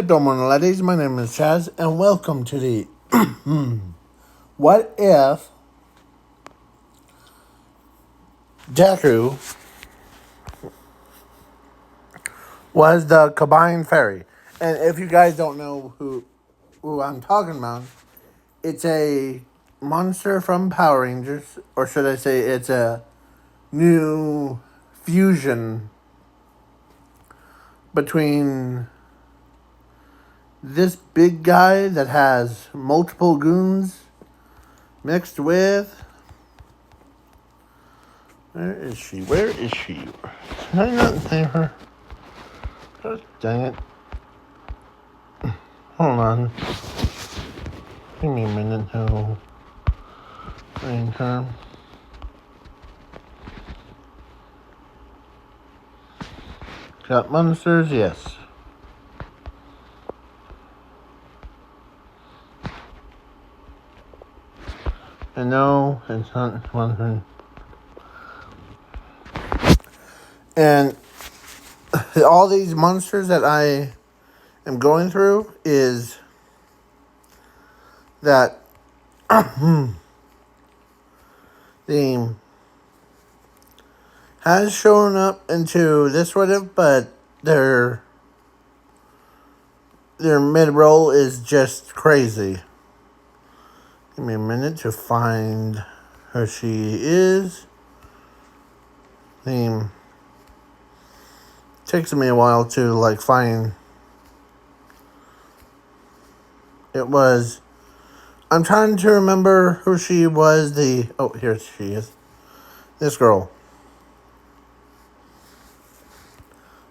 Domo ladies, my name is Chaz, and welcome to the What If Deku was the combined fairy. And if you guys don't know who I'm talking about, it's a monster from Power Rangers, or should I say it's a new fusion between this big guy that has multiple goons mixed with... Where is she? Where is she? Can I not see her? God dang it. Hold on. Give me a minute to find her. Got monsters? Yes. And no, it's not monsters. And all these monsters that I am going through is that the has shown up into this what if, but their mid-roll is just crazy. Give me a minute to find who she is. Takes me a while to find. It was. I'm trying to remember who she was. Here she is. This girl.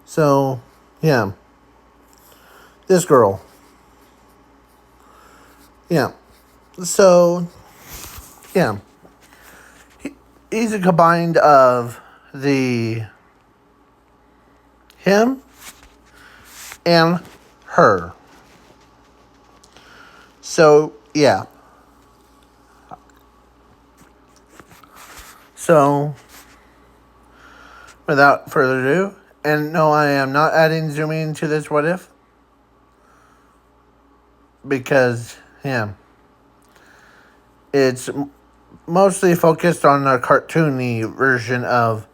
So, yeah. This girl. Yeah. So, yeah. He's a combined of him and her. So, yeah. So, without further ado, and no, I am not adding zooming to this what if, because, yeah, it's mostly focused on the cartoony version of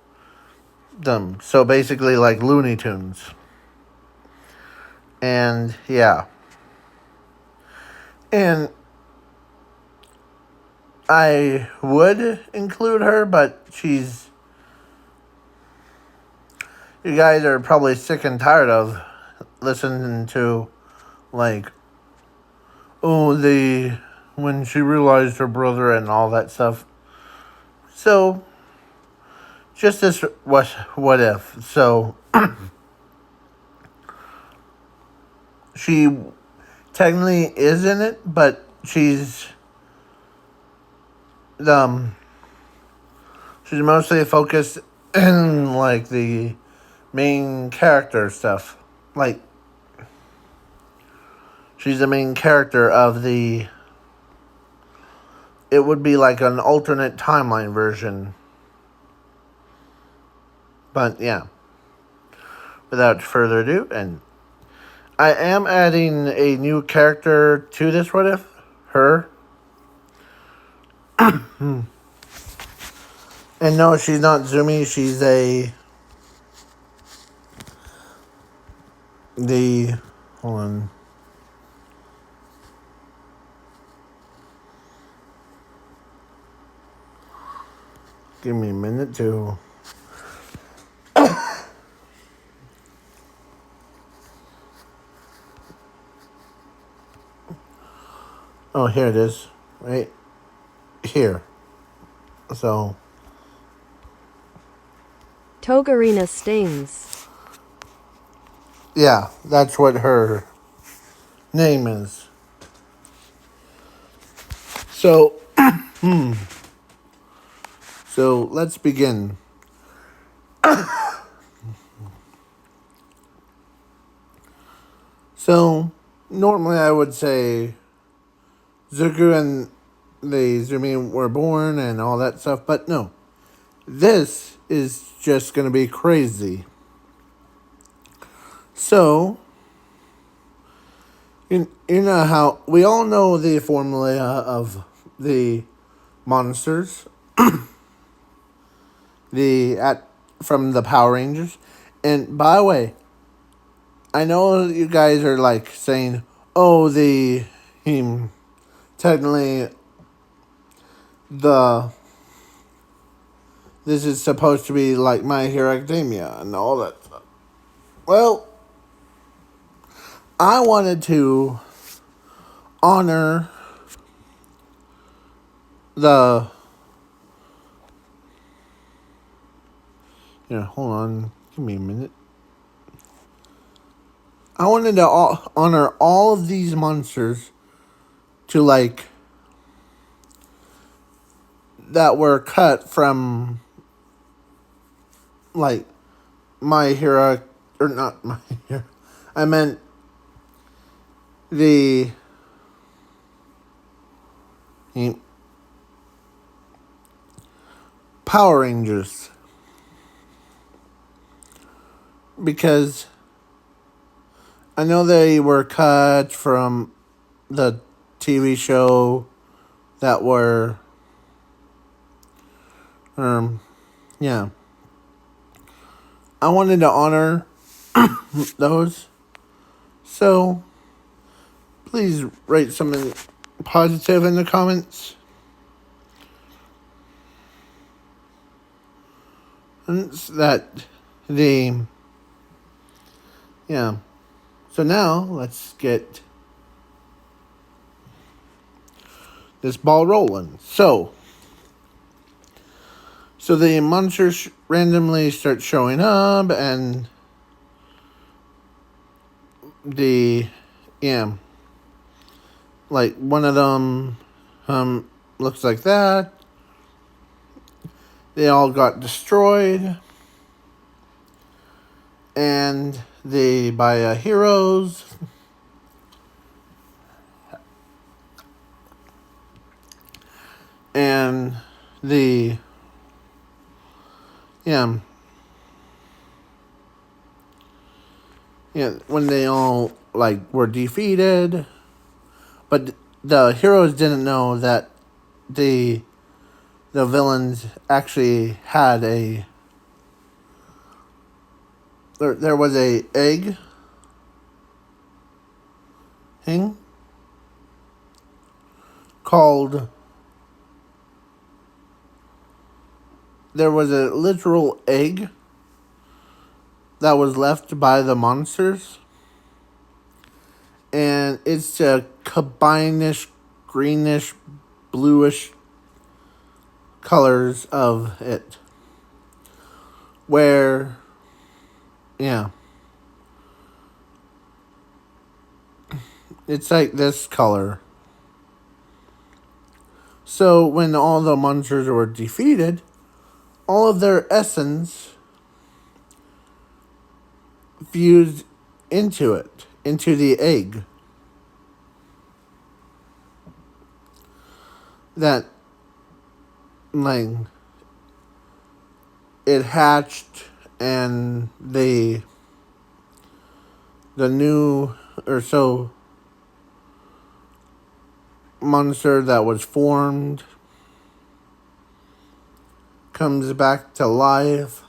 them. So basically like Looney Tunes. And yeah. And I would include her, but you guys are probably sick and tired of listening to when she realized her brother and all that stuff. So just this what if. So she technically is in it, but she's mostly focused in the main character stuff. She's the main character of it would be like an alternate timeline version. But yeah. Without further ado, and I am adding a new character to this what if, her. And no, she's not Zoomy, she's hold on. Give me a minute to... Oh, here it is. Right here. So... Togarina stings. Yeah, that's what her name is. So... So, let's begin. So, normally I would say Zuko and the Zumi were born and all that stuff, but no. This is just going to be crazy. So, You know how we all know the formula of the monsters, from the Power Rangers. And by the way, I know you guys are like saying, "Oh, technically the this is supposed to be like My Hero Academia and all that stuff." Well, I wanted to honor the. Hold on. Give me a minute. I wanted to honor all of these monsters to like that were cut from like My Hero, or not My Hero. I meant the Power Rangers, because I know they were cut from the TV show that were yeah. I wanted to honor those. So please write something positive in the comments. And it's that yeah. So now let's get this ball rolling. So the monsters randomly start showing up, and like one of them looks like that. They all got destroyed, and by heroes. And when they all like were defeated, but the heroes didn't know that the villains actually had there was a egg thing called. There was a literal egg that was left by the monsters, and it's a combinish, greenish, bluish colors of it. Where, it's like this color. So when all the monsters were defeated, all of their essence fused into the egg. That, like, it hatched, and the new, or so, monster that was formed comes back to life,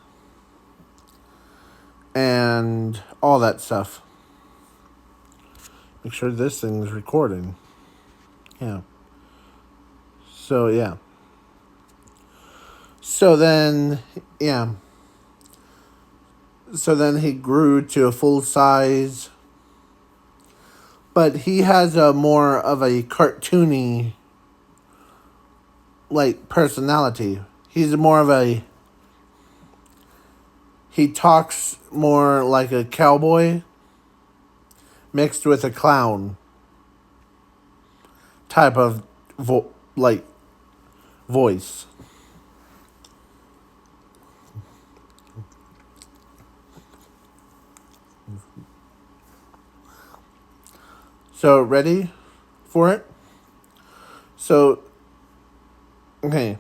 and all that stuff. Make sure this thing's recording. Yeah. So, yeah. So then he grew to a full size. But he has a more of a cartoony, like, personality. He's more of he talks more like a cowboy mixed with a clown type of voice. So, ready for it? So, okay.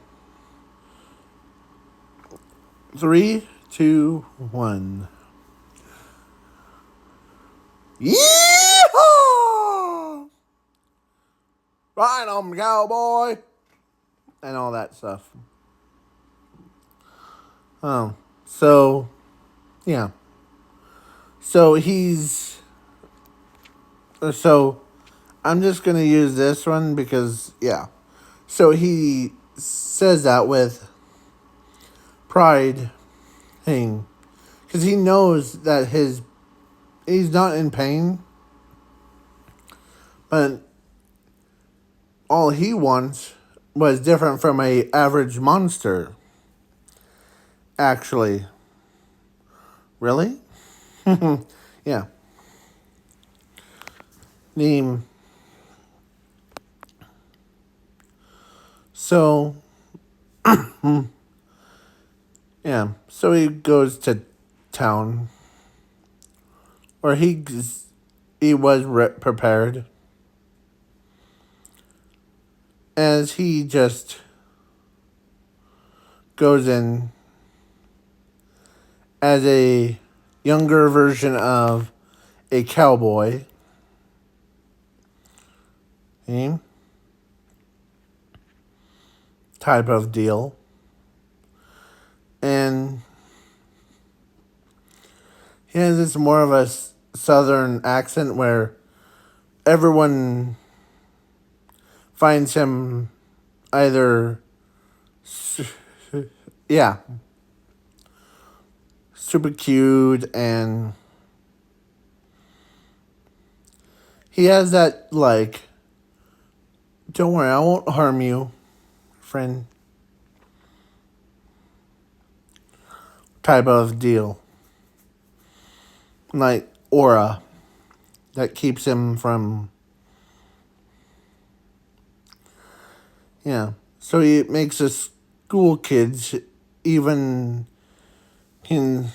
3, 2, 1. Yeehaw! Ride on, cowboy, and all that stuff. So yeah. So he's so I'm just gonna use this one because yeah. So he says that with pride thing because he knows that he's not in pain, but all he wants was different from a average monster. Actually, really, yeah. The so yeah. So he goes to town, or he was prepared, as he just goes in as a younger version of a cowboy. Okay, type of deal. And he has this more of a southern accent where everyone finds him either, yeah, super cute, and he has that, like, don't worry, I won't harm you, friend, type of deal. Like, aura that keeps him from, yeah. So he makes the school kids even in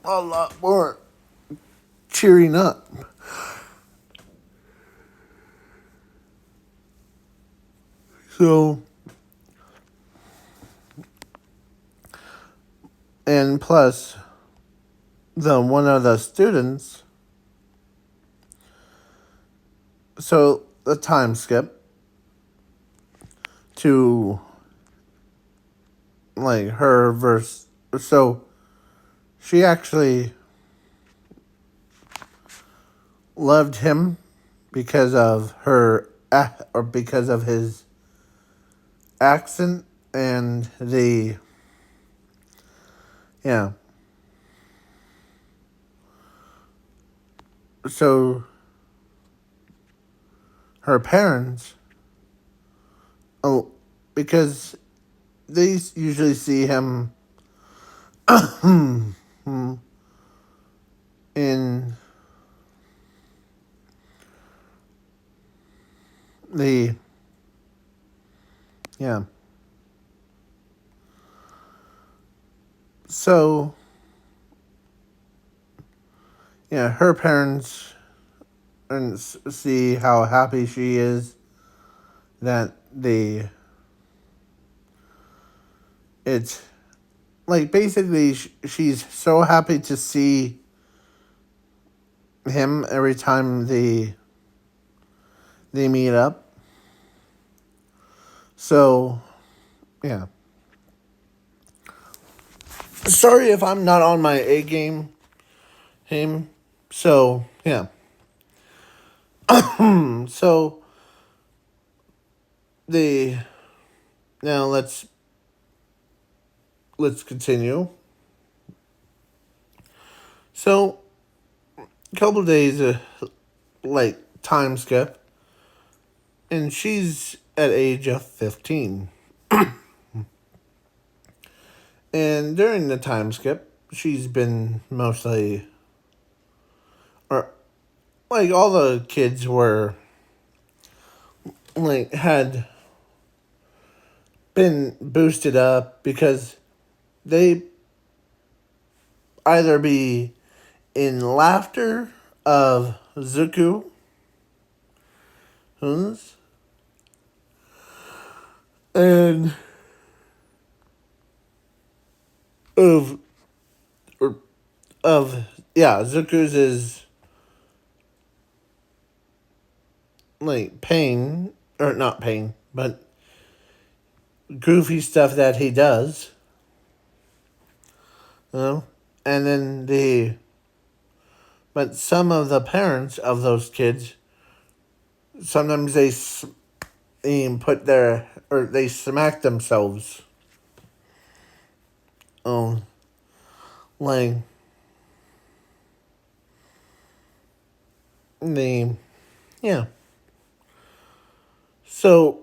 a lot more cheering up. So, and plus, one of the students, so the time skip to like her verse. So she actually loved him because of her or because of his accent and the, yeah. So her parents, oh, because they usually see him in the, yeah. So yeah, her parents and see how happy she is that it's like basically she's so happy to see him every time they meet up. So yeah, sorry if I'm not on my A game, him. So yeah, so the now let's continue. So a couple days like time skip, and she's at age of 15. And during the time skip, she's been mostly, or like all the kids were, like, had been boosted up because they either be in laughter of Zuku, and of, or of, yeah, Zuku's is like pain, or not pain, but goofy stuff that he does. You know? And then but some of the parents of those kids, sometimes they put or they smack themselves. Um, like, yeah. So,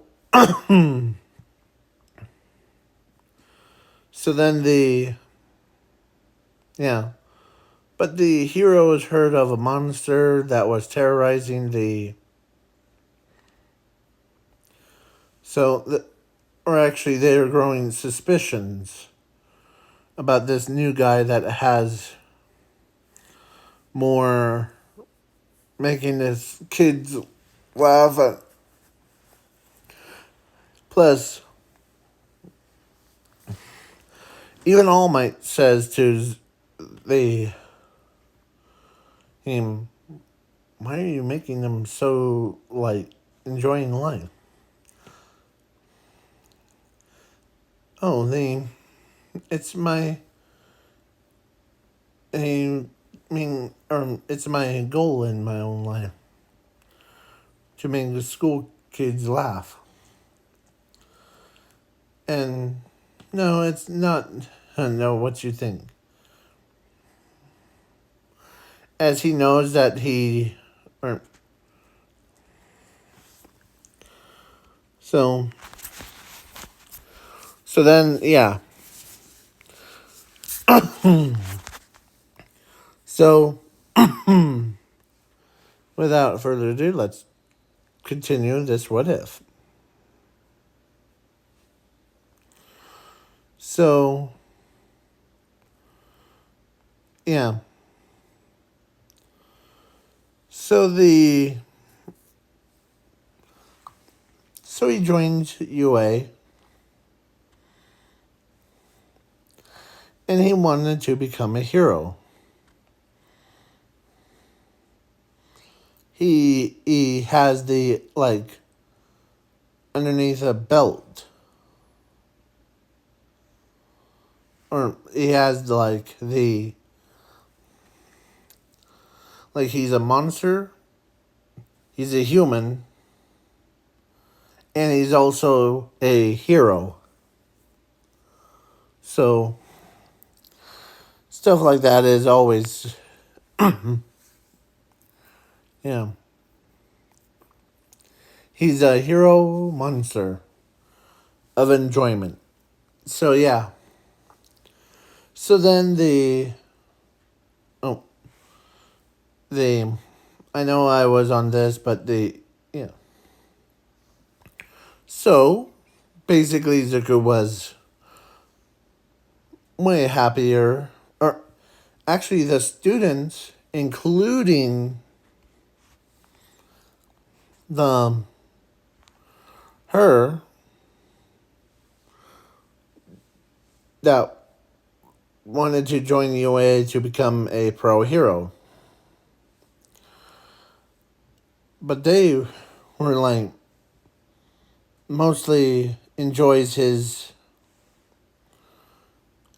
so then yeah. But the hero has heard of a monster that was terrorizing or actually they are growing suspicions about this new guy that has more making his kids laugh. Plus, even All Might says to the him, why are you making them so like enjoying life? Oh, it's my I mean, it's my goal in my own life to make the school kids laugh. And no, it's not. No, what you think? As he knows that or so, so then, yeah. So, without further ado, let's continue this what if. So, yeah. So he joins UA, and he wanted to become a hero. He has the like underneath a belt, or he has like he's a monster, he's a human, and he's also a hero. So stuff like that is always yeah. He's a hero monster of enjoyment. So yeah. So then oh the I know I was on this, but yeah. So basically Zuko was way happier, or actually the students, including the her that wanted to join the UA to become a pro hero. But they were like mostly enjoys his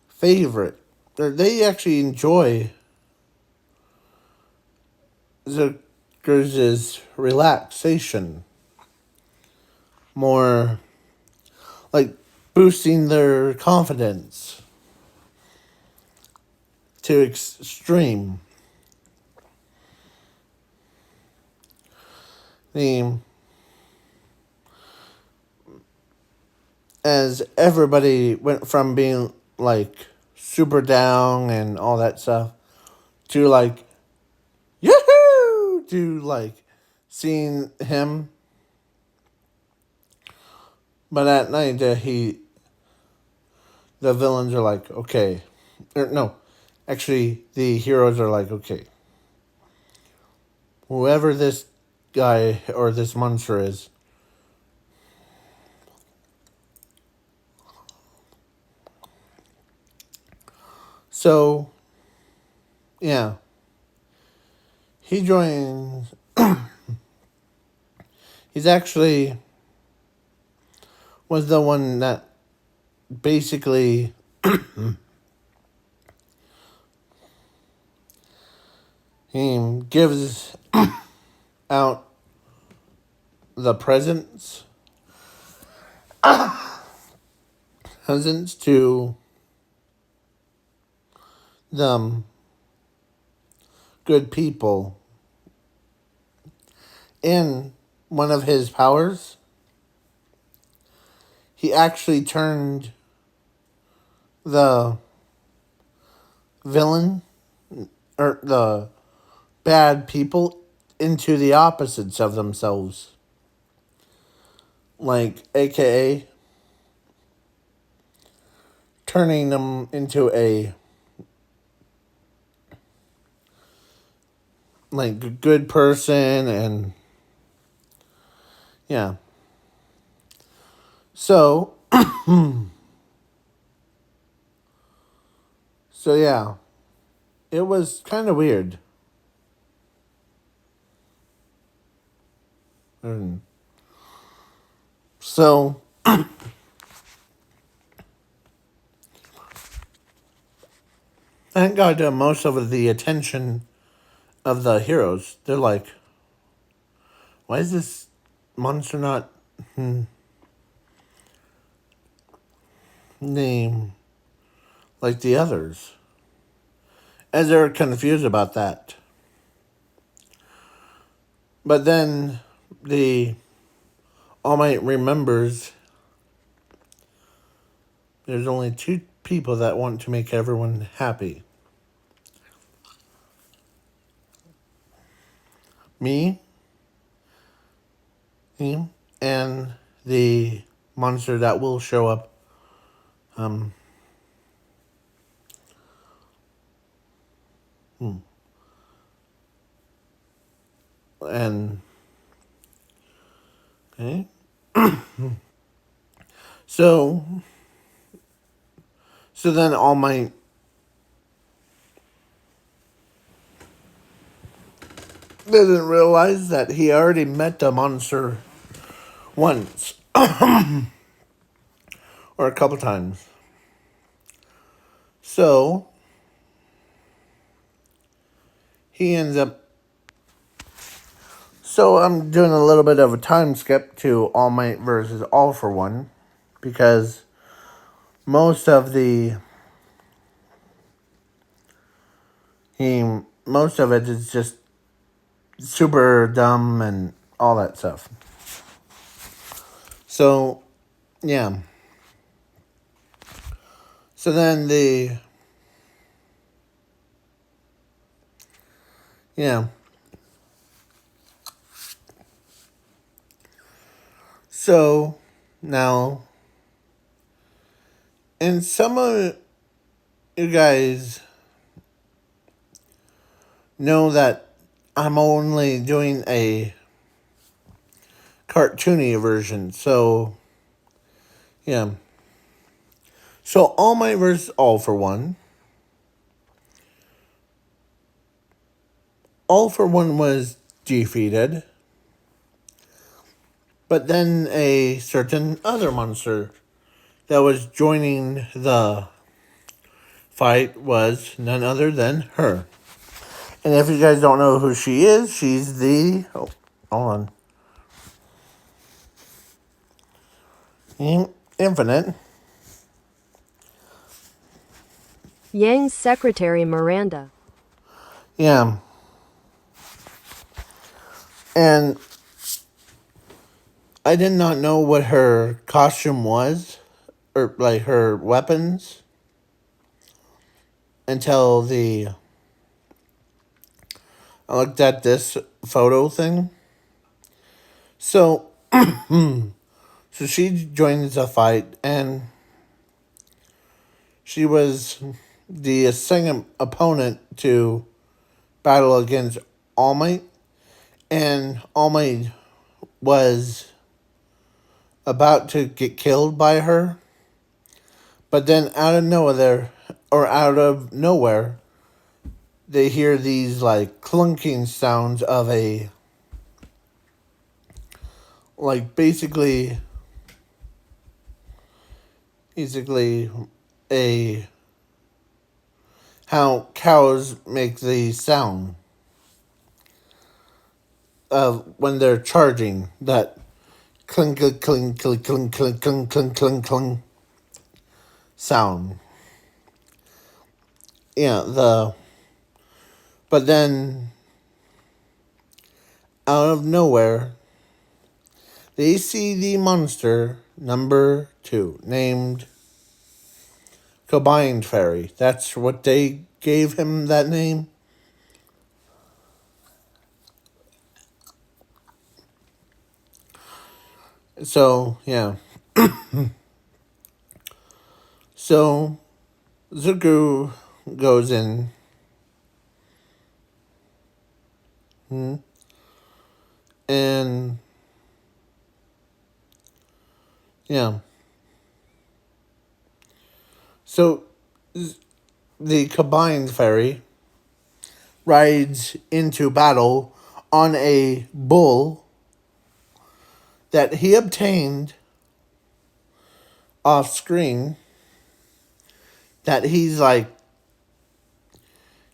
favorite. They actually enjoy Zucker's relaxation more, like boosting their confidence to extreme. The as everybody went from being like super down and all that stuff to like yoo-hoo to like seeing him. But at night the villains are like, okay, or no, actually the heroes are like, okay, whoever this guy or this monster is, so yeah, he joins He's actually was the one that basically he gives out the presents to the good people. In one of his powers, he actually turned the villain or the bad people into the opposites of themselves. Like, AKA, turning them into a like good person and yeah. So so yeah, it was kind of weird. And so thank God most of the attention of the heroes, they're like, why is this monster not named like the others? As they're confused about that. But then the All Might remembers there's only two people that want to make everyone happy. Me, him, and the monster that will show up. And okay. So then All Might didn't realize that he already met the monster once or a couple times. So he ends up. So I'm doing a little bit of a time skip to All Might versus All for One, because most of the most of it is just super dumb and all that stuff. So yeah. So then yeah. So now, and some of you guys know that I'm only doing a cartoony version. So yeah. So All Might versus All for One. All for One was defeated. But then a certain other monster that was joining the fight was none other than her. And if you guys don't know who she is, she's the... Oh, hold on. Infinite. Yang's secretary Miranda. Yeah. And I did not know what her costume was, or like her weapons, until I looked at this photo thing. So, so she joins the fight, and she was the second opponent to battle against All Might, and All Might was about to get killed by her, but then out of nowhere, they hear these like clunking sounds of a like basically a how cows make the sound when they're charging, that clink clink clink clink clink clink clink clink clink clink sound. Yeah, but then out of nowhere they see the monster number 2 named Combined Fairy. That's what they gave him, that name. So, yeah. So, Zuko goes in. And, yeah. So, the Combined Fairy rides into battle on a bull that he obtained off screen, that he's like,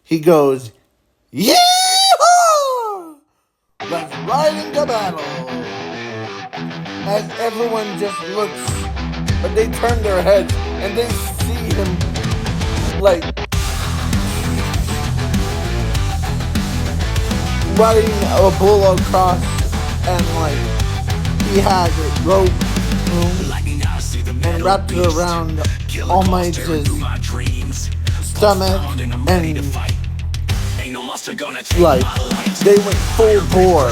he goes, yeah, let's ride into battle. As everyone just looks, but they turn their heads and they see him like riding a bull across, and like he has a rope and wrapped it around All Might's stomach, and like they went full bore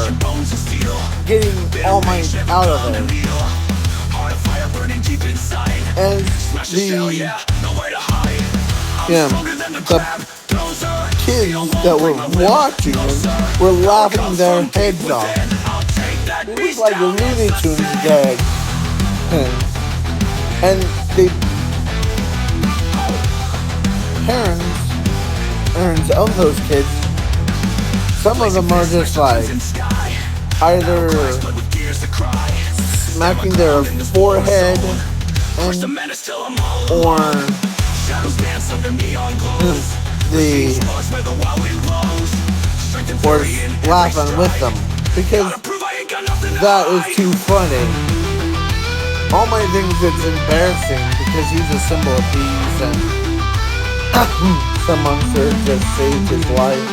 getting All Might out of it. And the kids that were watching it were laughing their heads off. It was like a Looney Tunes gag. And the parents of those kids, some of them are just like either smacking their forehead or laughing with them, because that is too funny. All Might thinks it's embarrassing because he's a symbol of peace, and some monster just saved his life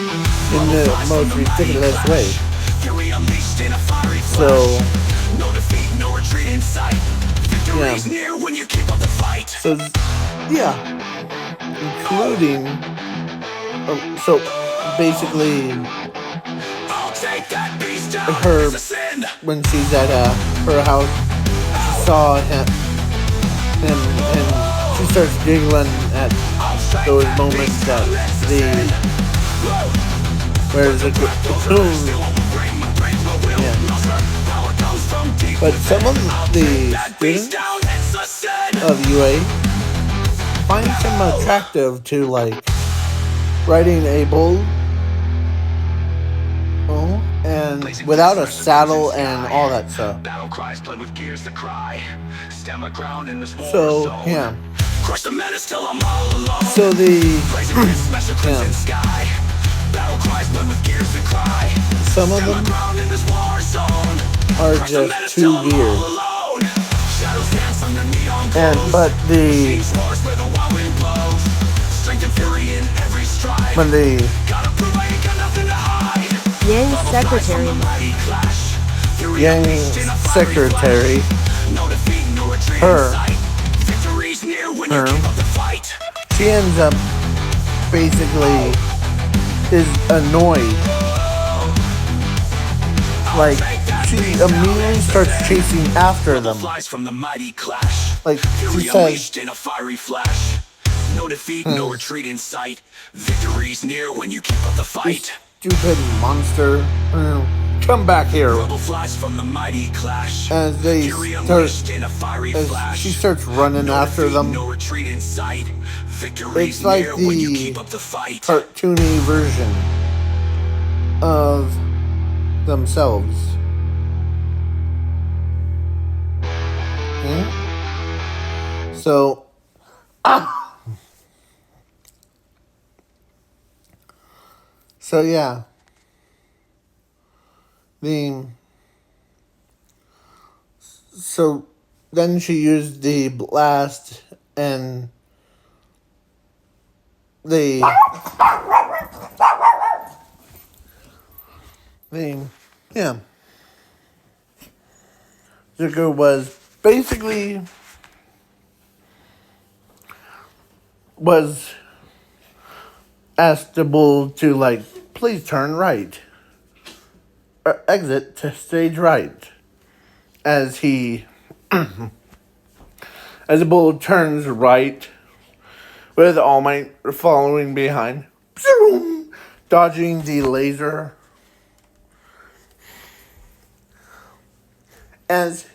in the most ridiculous way. So, yeah. Including, so basically, her, when she's at her house, she saw him and she starts giggling at those moments that where's the cocoon. Yeah. But some of the students of UA find him attractive to like riding a bull, and without a saddle and all that stuff. So yeah. So some of them are just too weird. But when Yang's secretary, she ends up basically is annoyed. Like, she immediately starts chasing after them. Like, she says, no defeat, no retreat in sight. Victory's near when you keep up the fight. Stupid monster. Come back here. From the mighty clash. As she starts running after them. No retreat in sight. It's like the cartoony version of themselves. So, so yeah, the so then she used the blast and the yeah, Zuko was basically was asked the bull to like please turn right or exit to stage right as he as the bull turns right with All Might following behind, dodging the laser as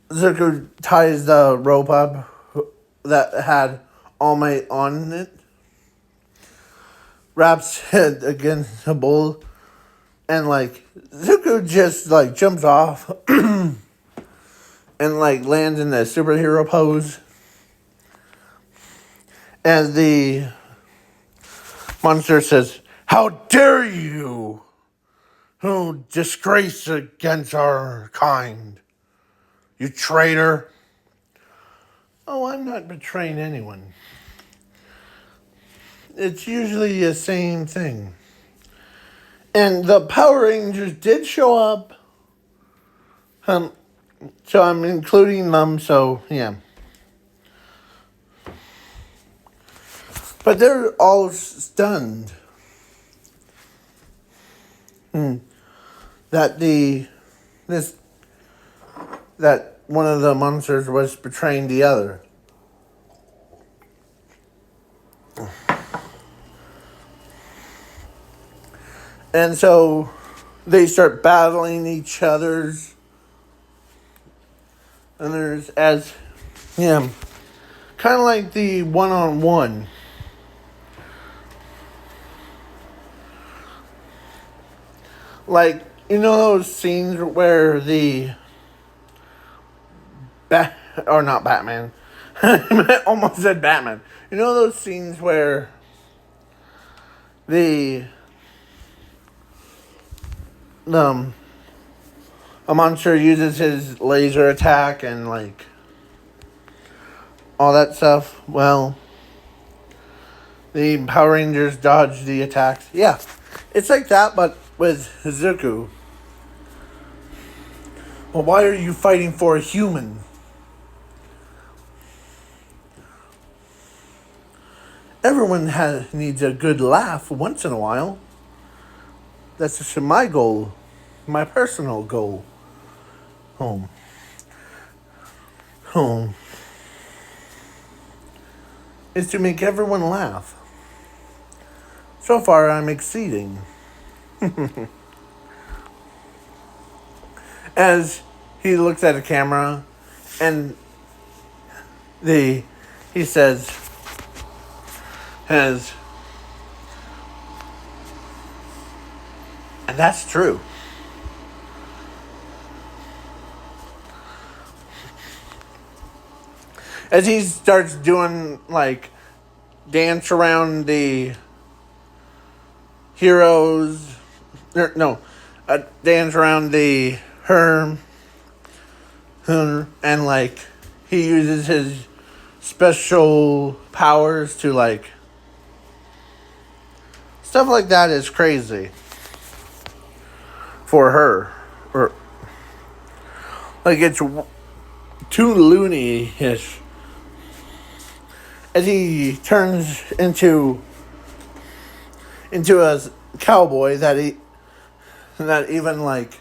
Zuko ties the rope up that had All Might on it, wraps it against the bull, and like Zuko just like jumps off and like lands in the superhero pose. And the monster says, "How dare you! Who disgrace against our kind? You traitor!" Oh, I'm not betraying anyone. It's usually the same thing. And the Power Rangers did show up. So I'm including them, so yeah. But they're all stunned. That that one of the monsters was betraying the other. And so they start battling each other's. And there's as yeah, kind of like the one-on-one. Like, you know those scenes where the or not Batman. I almost said Batman. You know those scenes where the a monster uses his laser attack and like all that stuff? Well, the Power Rangers dodge the attacks. Yeah, it's like that, but with Zuko. Well, why are you fighting for a human? Everyone needs a good laugh once in a while. That's just my goal, my personal goal. Home. Home. Is to make everyone laugh. So far, I'm exceeding. As he looks at a camera and he says, and that's true. As he starts doing like dance around the heroes, dance around the her, and like he uses his special powers to like stuff like that is crazy for her, or like it's too loony-ish. As he turns into a cowboy that even like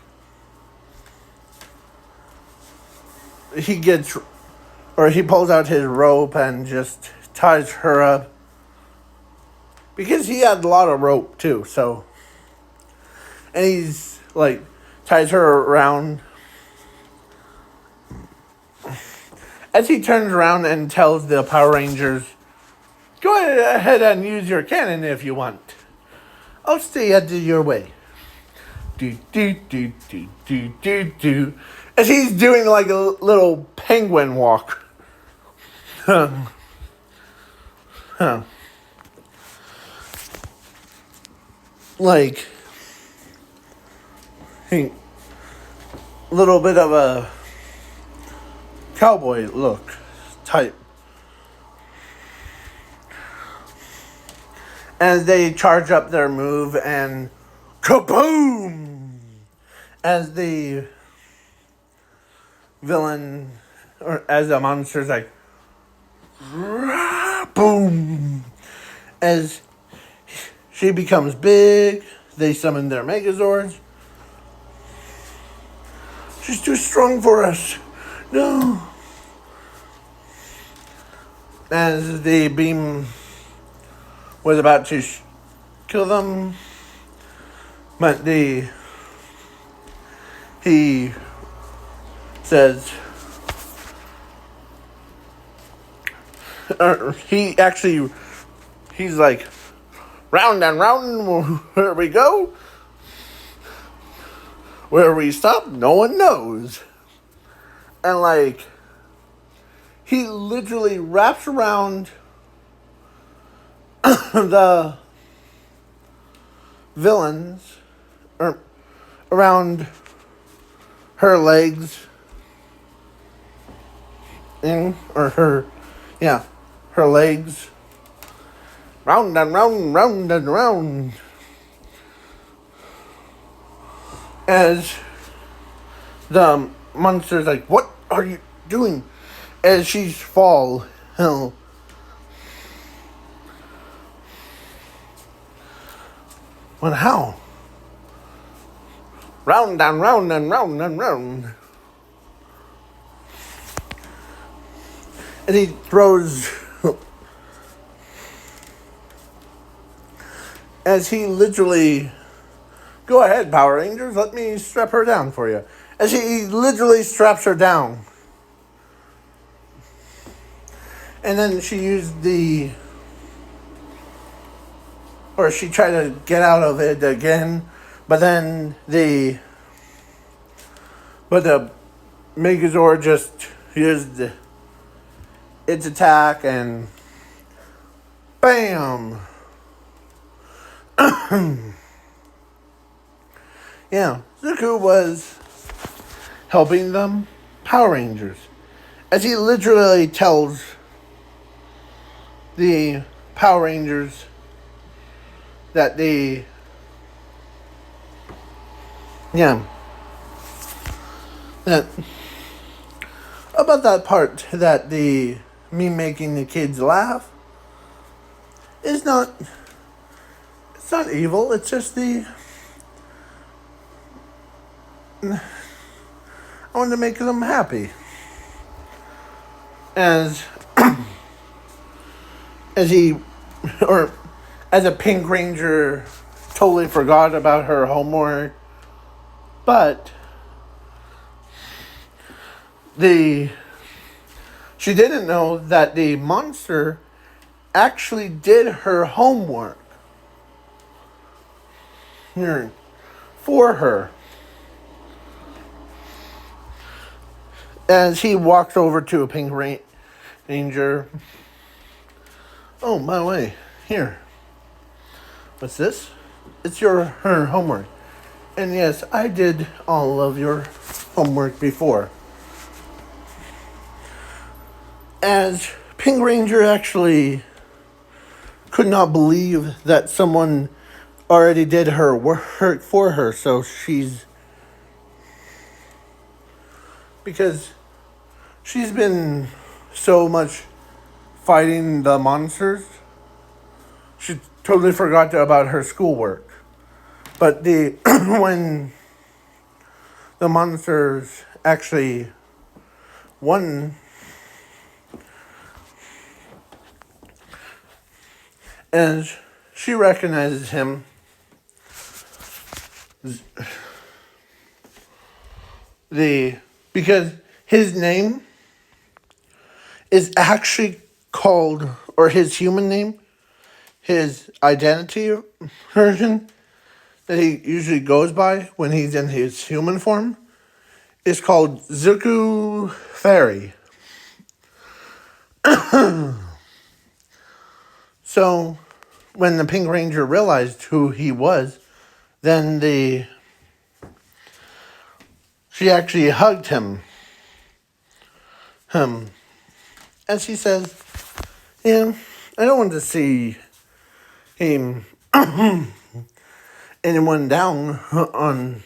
he pulls out his rope and just ties her up because he had a lot of rope too, so and he's like ties her around as he turns around and tells the Power Rangers, "Go ahead and use your cannon if you want. I'll stay out of your way." Do do do do do do do. As he's doing like a little penguin walk. like a little bit of a cowboy look type. As they charge up their move and kaboom! As the villain, or as the monster's like, boom! As she becomes big, they summon their Megazords. She's too strong for us. No. As the beam was about to kill them, but he says, he's like, round and round, where we go, where we stop, no one knows. And like, he literally wraps around the villains, or around her legs, her legs, round and round, round and round, as the monster's like, what are you doing? As she's fall, hell. Well, how? Round and round and round and round. And he throws, as he literally, go ahead, Power Rangers, let me strap her down for you. As he literally straps her down. And then she used she tried to get out of it again, but then the Megazord just used its attack and bam! Yeah, Zuko was helping them Power Rangers. As he literally tells the Power Rangers that about that part that me making the kids laugh is not, it's not evil, it's just I want to make them happy. As as a Pink Ranger totally forgot about her homework, but she didn't know that the monster actually did her homework for her. As he walks over to a Pink Ranger. Oh, by the way, here. What's this? It's her homework. And yes, I did all of your homework before. As Pink Ranger actually could not believe that someone already did her work for her, so because she's been so much fighting the monsters, she totally forgot about her schoolwork. But when the monsters actually won, and she recognizes him, because his name is actually called, or his human name, his identity version that he usually goes by when he's in his human form, is called Zuko Fairy. So when the Pink Ranger realized who he was, then she actually hugged him. And she says, "Yeah, I don't want to see him anyone down on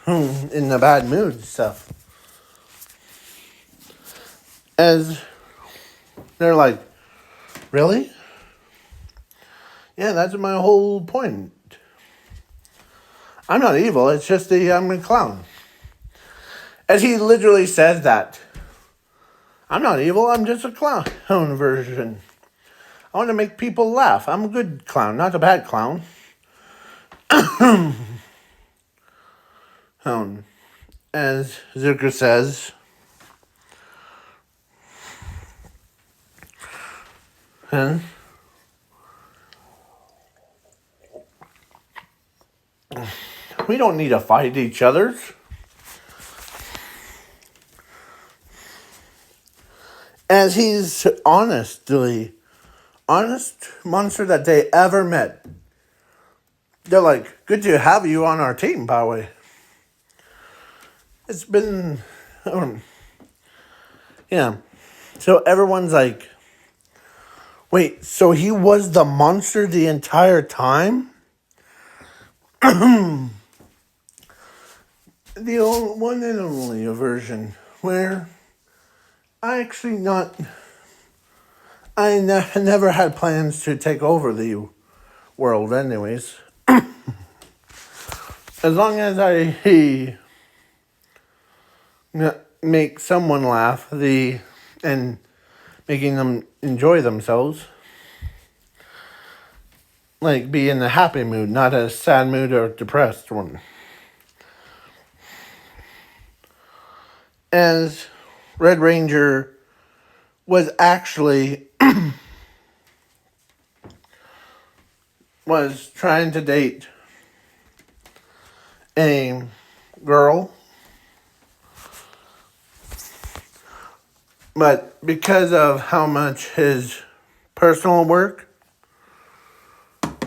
in the bad mood stuff." As they're like, "Really?" "Yeah, that's my whole point. I'm not evil, it's just I'm a clown." As he literally says that. "I'm not evil, I'm just a clown version. I want to make people laugh. I'm a good clown, not a bad clown." As Zucker says, and we don't need to fight each other. As he's honest monster that they ever met. They're like, "Good to have you on our team, by the way." It's been, yeah. So everyone's like, "Wait, so he was the monster the entire time?" The one and only version where I never had plans to take over the world anyways. As long as he make someone laugh and making them enjoy themselves. Like be in a happy mood, not a sad mood or depressed one. As Red Ranger was actually was trying to date a girl, but because of how much his personal work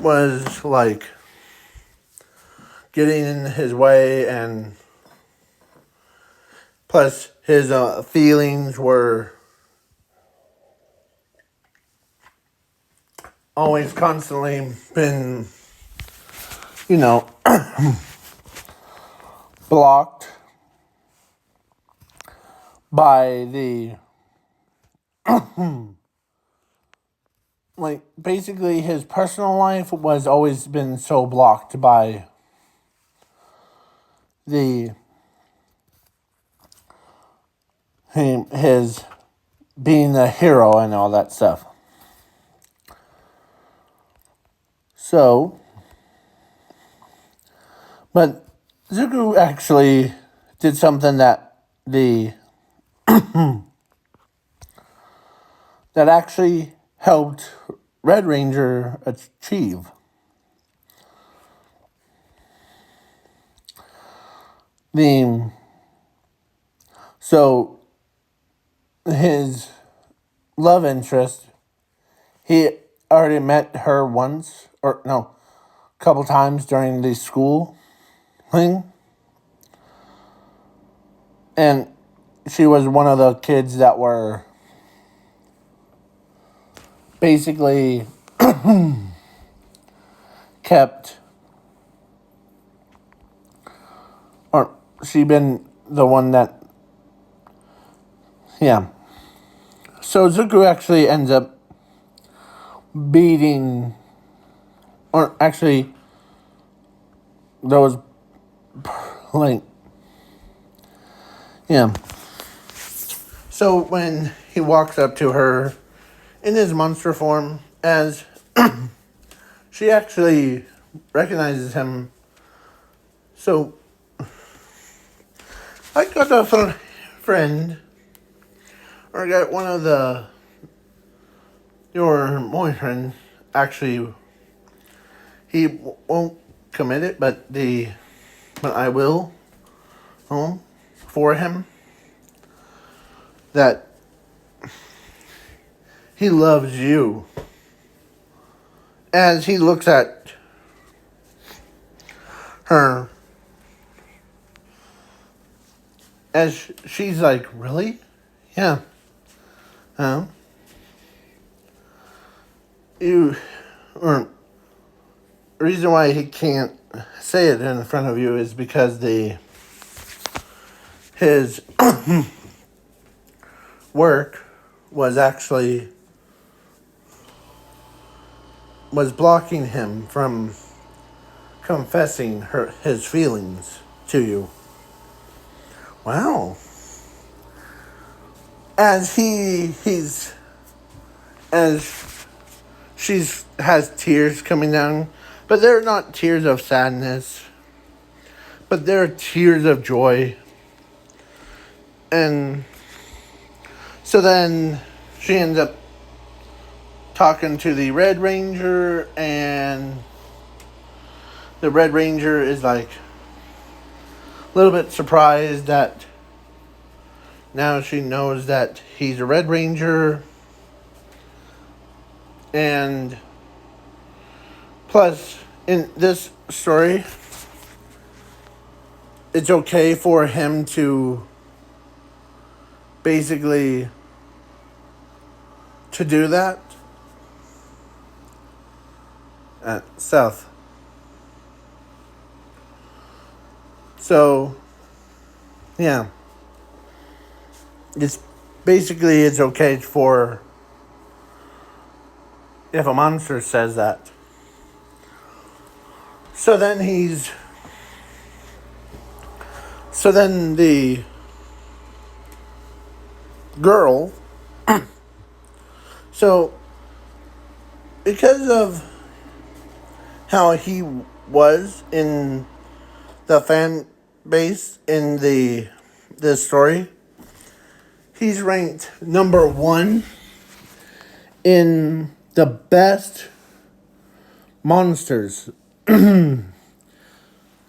was like getting in his way, and plus his feelings were always constantly been, blocked by like basically his personal life was always been so blocked by his being a hero and all that stuff. So, but Zuko actually did something that that actually helped Red Ranger achieve. So his love interest, he already met her once, or no, a couple times during the school thing. And she was one of the kids that were basically kept, or she been the one that, yeah. So Zuko actually ends up beating, or actually, those, like, yeah. So when he walks up to her in his monster form, as she actually recognizes him. So I got a friend, or I got one of your boyfriend. Actually, he won't commit it, but I will, for him. That He loves you. As he looks at her, as she's like, really? Yeah. Oh. You, or the reason why he can't say it in front of you is because his work was blocking him from confessing his feelings to you. Wow. As as she's has tears coming down, but they're not tears of sadness, but they're tears of joy. And so then she ends up talking to the Red Ranger, and the Red Ranger is like a little bit surprised that now she knows that he's a Red Ranger. And plus, in this story, it's okay for him to basically to do that. South. So, yeah. It's basically it's okay for if a monster says that. So then the girl, so because of how he was in the fan base in this story, he's ranked number 1 in the best monsters.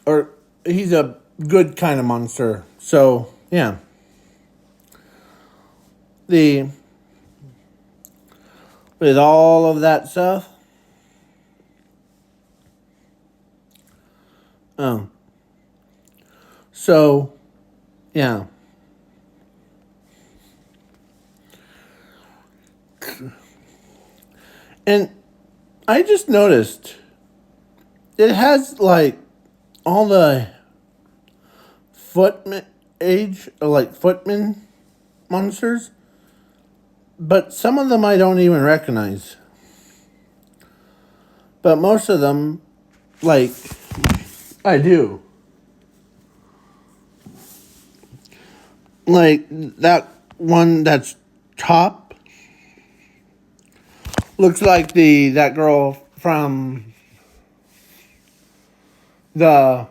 Or he's a good kind of monster. So, yeah. With all of that stuff. Oh. So, yeah. And I just noticed it has like all the footman monsters, but some of them I don't even recognize. But most of them, like, I do. Like that one that's top looks like that girl from the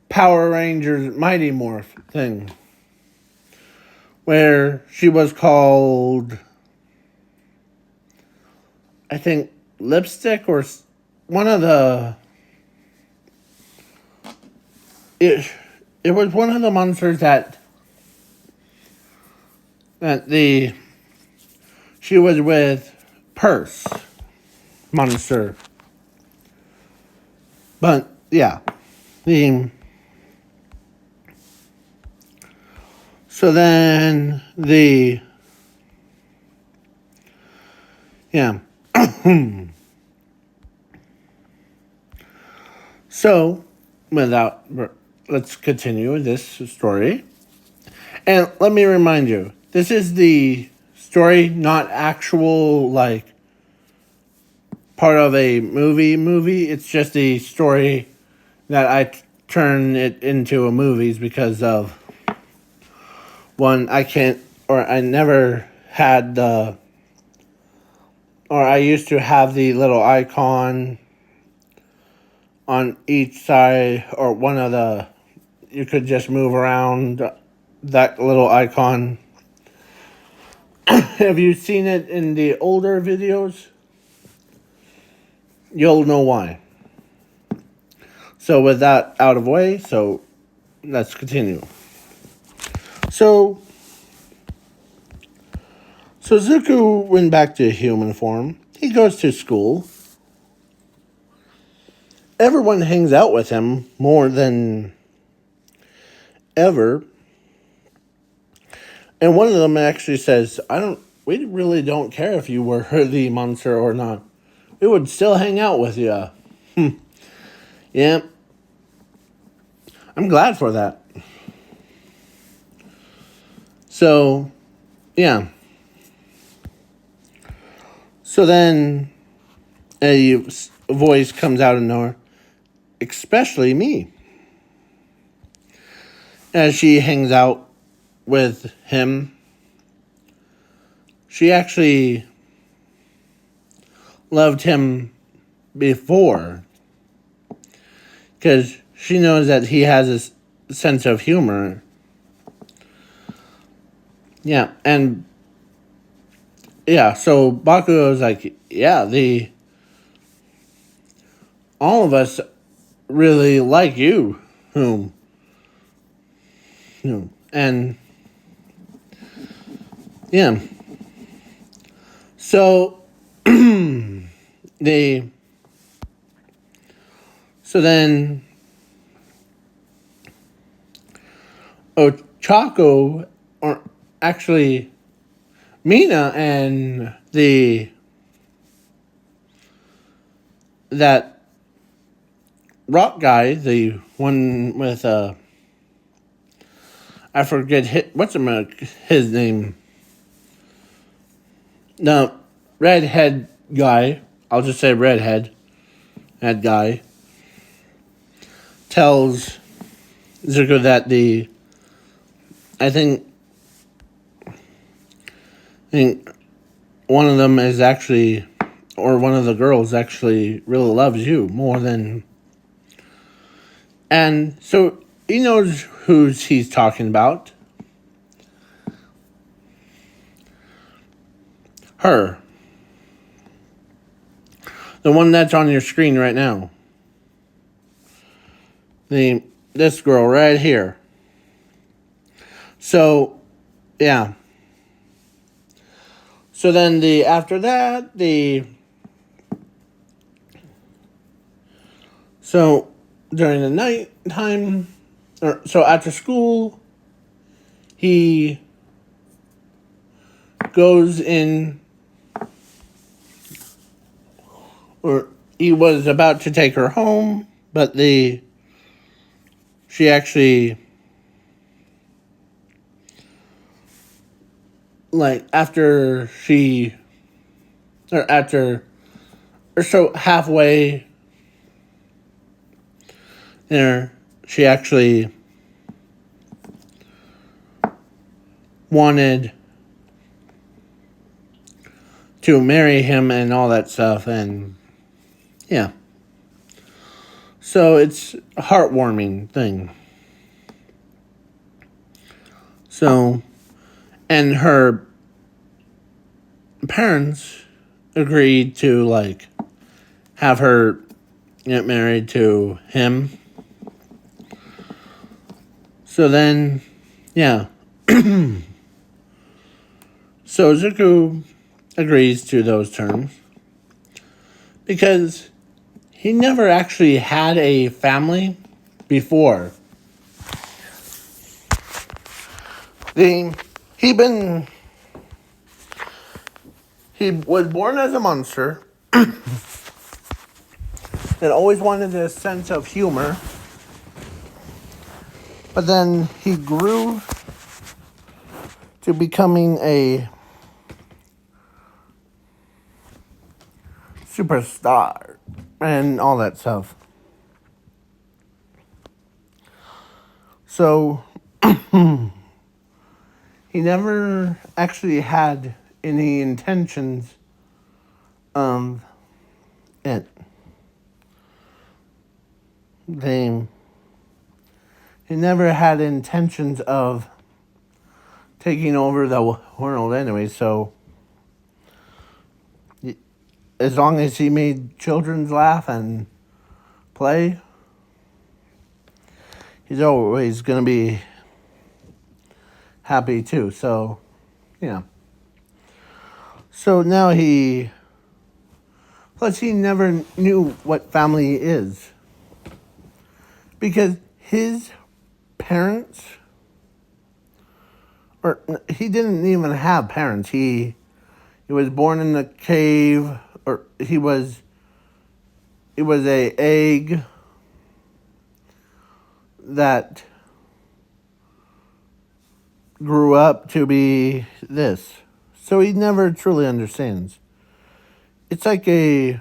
Power Rangers Mighty Morph thing, where she was called, I think, Lipstick, or one of the it was one of the monsters that she was with Purse monster. But yeah, so then yeah. So let's continue with this story. And let me remind you, this is the story, not actual, like, part of a movie. It's just the story that I turn it into a movies because of one, I never had I used to have the little icon on each side, or one of you could just move around that little icon. Have you seen it in the older videos? You'll know why. So with that out of the way, so let's continue. So So Zuko went back to human form. He goes to school. Everyone hangs out with him more than ever. And one of them actually says, we really don't care if you were the monster or not. We would still hang out with you. Yeah. I'm glad for that. So, yeah. So then a voice comes out of nowhere, especially me. As she hangs out with him, she actually loved him before because she knows that he has a sense of humor. Yeah, and yeah, so Bakugo was like, yeah, all of us really like you, and yeah. So they so then Ochako, or actually Mina and that rock guy, the one with I forget his name. No, redhead guy. I'll just say redhead. That guy tells Zuko that I think one of them is actually, or one of the girls actually really loves you more than. And so he knows who he's talking about. Her. The one that's on your screen right now. This girl right here. So, yeah. So then after that, so during the night time, so after school, he goes in, or he was about to take her home, but she actually, like, after or so halfway there, she actually wanted to marry him and all that stuff, and yeah. So it's a heartwarming thing. So, and her parents agreed to, like, have her get married to him. So then, yeah. So Zuko agrees to those terms because he never actually had a family before. He was born as a monster and always wanted a sense of humor. But then he grew to becoming a superstar and all that stuff. So he never actually had any intentions of it. He never had intentions of taking over the world anyway, so as long as he made children laugh and play, he's always going to be happy too. So, yeah. So now he. Plus, he never knew what family is. Because his parents. Or he didn't even have parents. He was born in a cave. Or he was a egg that grew up to be this. So he never truly understands. It's like a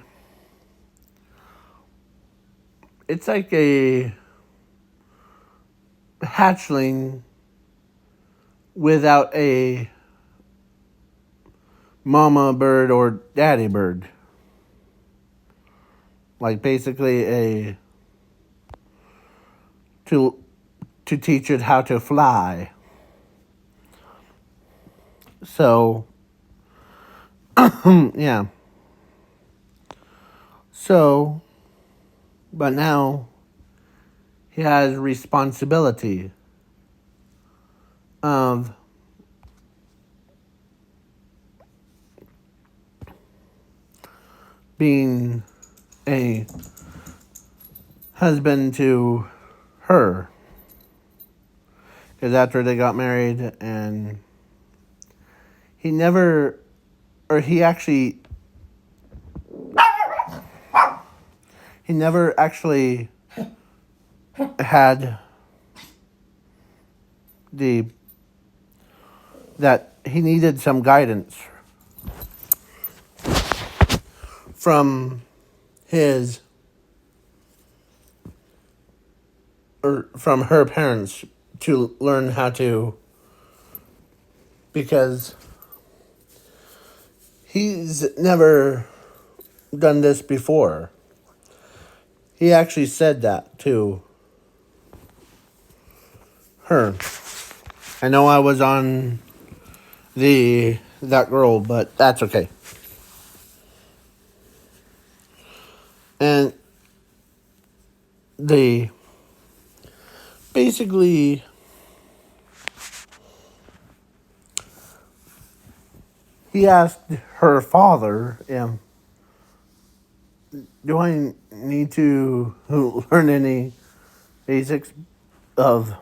hatchling without a mama bird or daddy bird. Like basically to teach it how to fly. So yeah. So but now he has responsibility of being a husband to her. Because after they got married, and he never, or he actually, he never actually had that he needed some guidance from his, or from her parents to learn how to, because he's never done this before. He actually said that to her. I know I was on that girl, but that's okay. And they basically he asked her father, do I need to learn any basics of,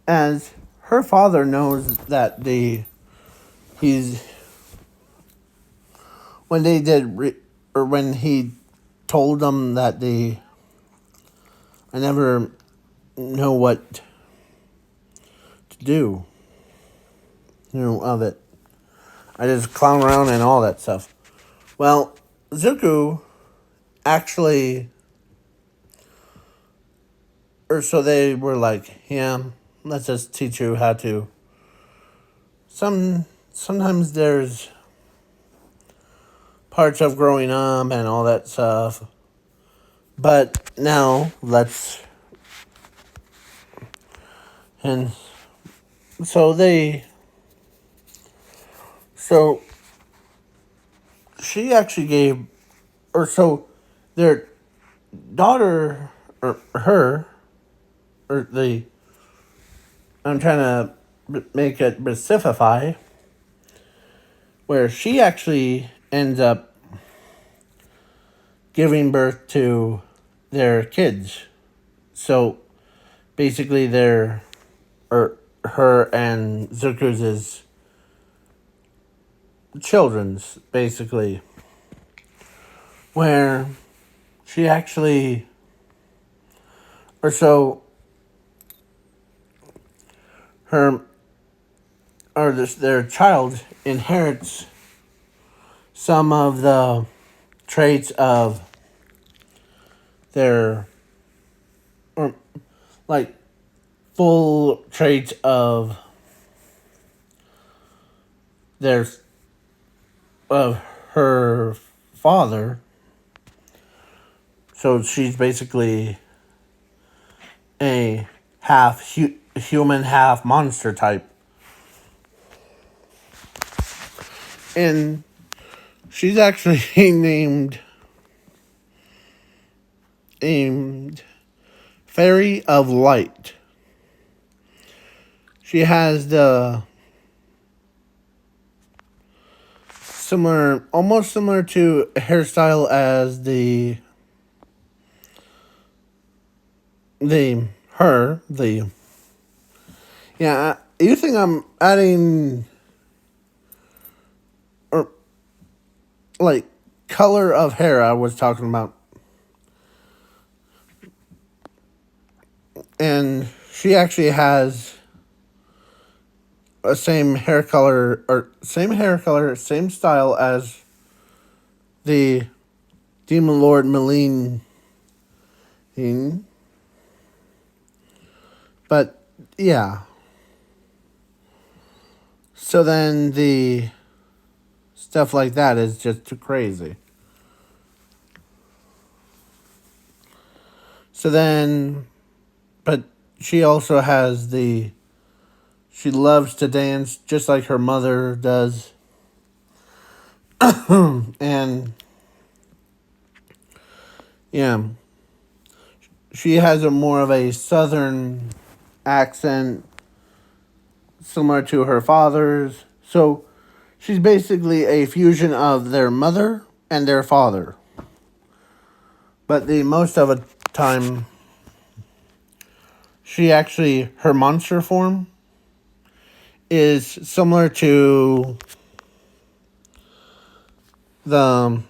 as her father knows that he's when they did or when he told them that I never know what to do, of it. I just clown around and all that stuff. Well, Zuko actually, or so they were like, yeah, let's just teach you how to. Sometimes there's parts of growing up and all that stuff, but now let's, and so so she actually gave, or so their daughter, or her, or I'm trying to make it specify, where she actually ends up giving birth to their kids. So basically or her and Zuko's children's, basically, where she actually, or so her, or their child inherits some of the traits of their, or like full traits of their, of her father. So she's basically a half human, half monster type. And she's actually named Fairy of Light. She has similar, almost similar to a hairstyle as the yeah. You think I'm adding or like color of hair? I was talking about, and she actually has a same hair color, same style as the Demon Lord Meline. But yeah. So then the stuff like that is just too crazy. So then, but she also has she loves to dance just like her mother does. And yeah, she has a more of a southern accent similar to her father's. So she's basically a fusion of their mother and their father. But the most of the time, her monster form is similar to the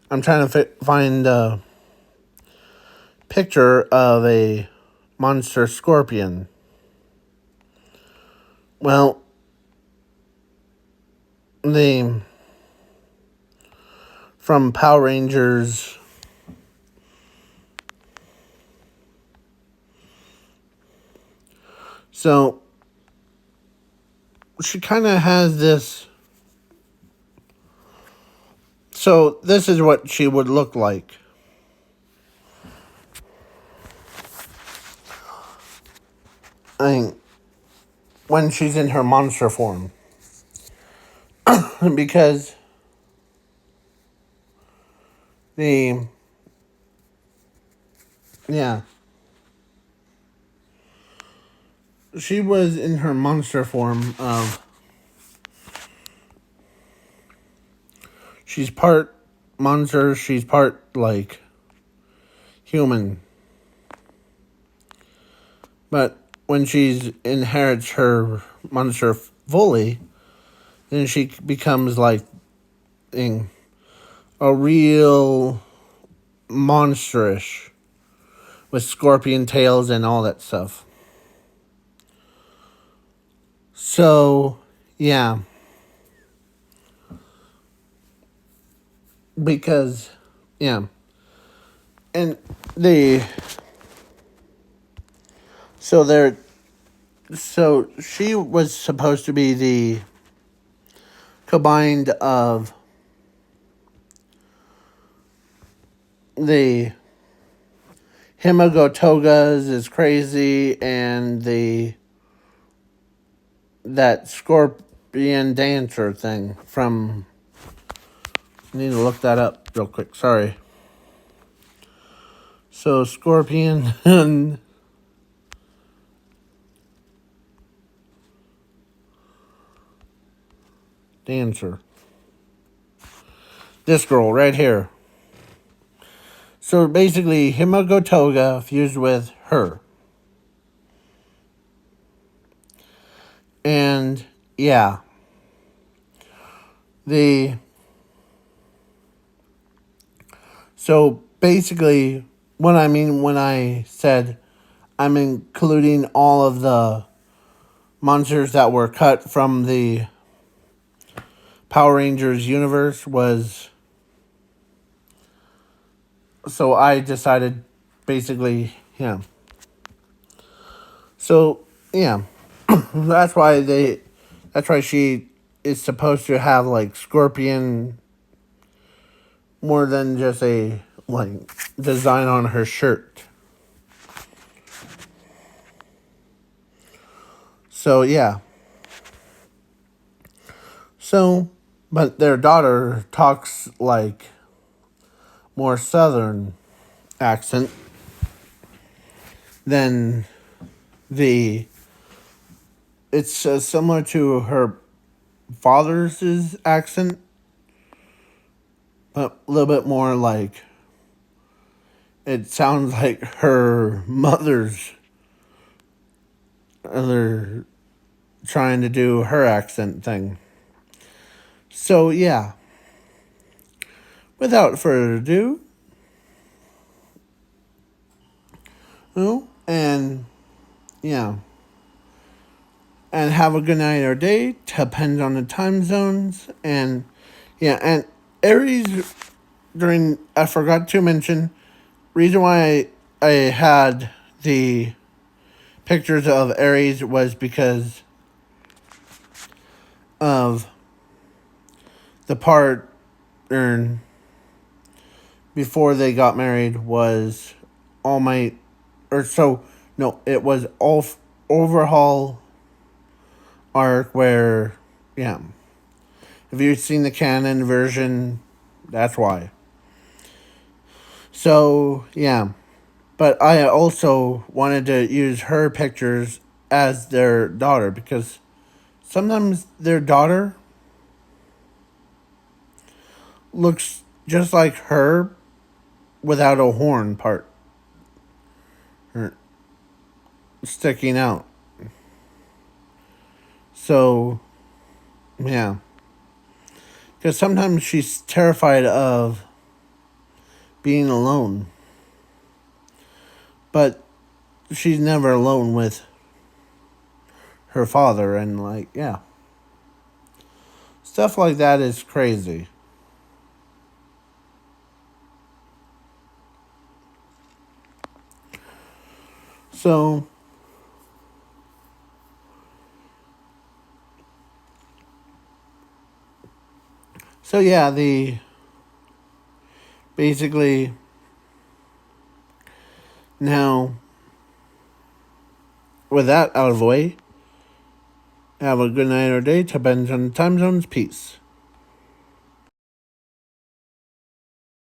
I'm trying to find a picture of a monster scorpion. Well, the from Power Rangers. So she kind of has this. So this is what she would look like. I mean, when she's in her monster form. Because the yeah, she was in her monster form of she's part monster, she's part like human. But when she inherits her monster fully, then she becomes like a real monsterish with scorpion tails and all that stuff. So, yeah. Because, yeah. And so they're, so she was supposed to be the combined of the Himogotogas is crazy and that scorpion dancer thing from, I need to look that up real quick, sorry. So scorpion and dancer. This girl right here. So basically, Himogotoga fused with her. And yeah. So basically, what I mean when I said I'm including all of the monsters that were cut from the Power Rangers universe was, so I decided basically, yeah. So, yeah. that's why she is supposed to have like scorpion more than just a like design on her shirt. So, yeah. So, but their daughter talks like more southern accent than the. It's similar to her father's accent, but a little bit more like. It sounds like her mother's. They're trying to do her accent thing. So, yeah. Without further ado, and yeah, and have a good night or day. Depends on the time zones, and yeah, and Aries during I forgot to mention reason why I had the pictures of Aries was because of the part er, before they got married was All Might, or so no, it was all overhaul arc where, yeah, if you've seen the canon version, that's why. So yeah, but I also wanted to use her pictures as their daughter because sometimes their daughter looks just like her without a horn part sticking out. So, yeah. Because sometimes she's terrified of being alone. But she's never alone with her father. And, like, yeah. Stuff like that is crazy. So, yeah, basically, now, with that out of the way, have a good night or day. Depends on the time zones. Peace.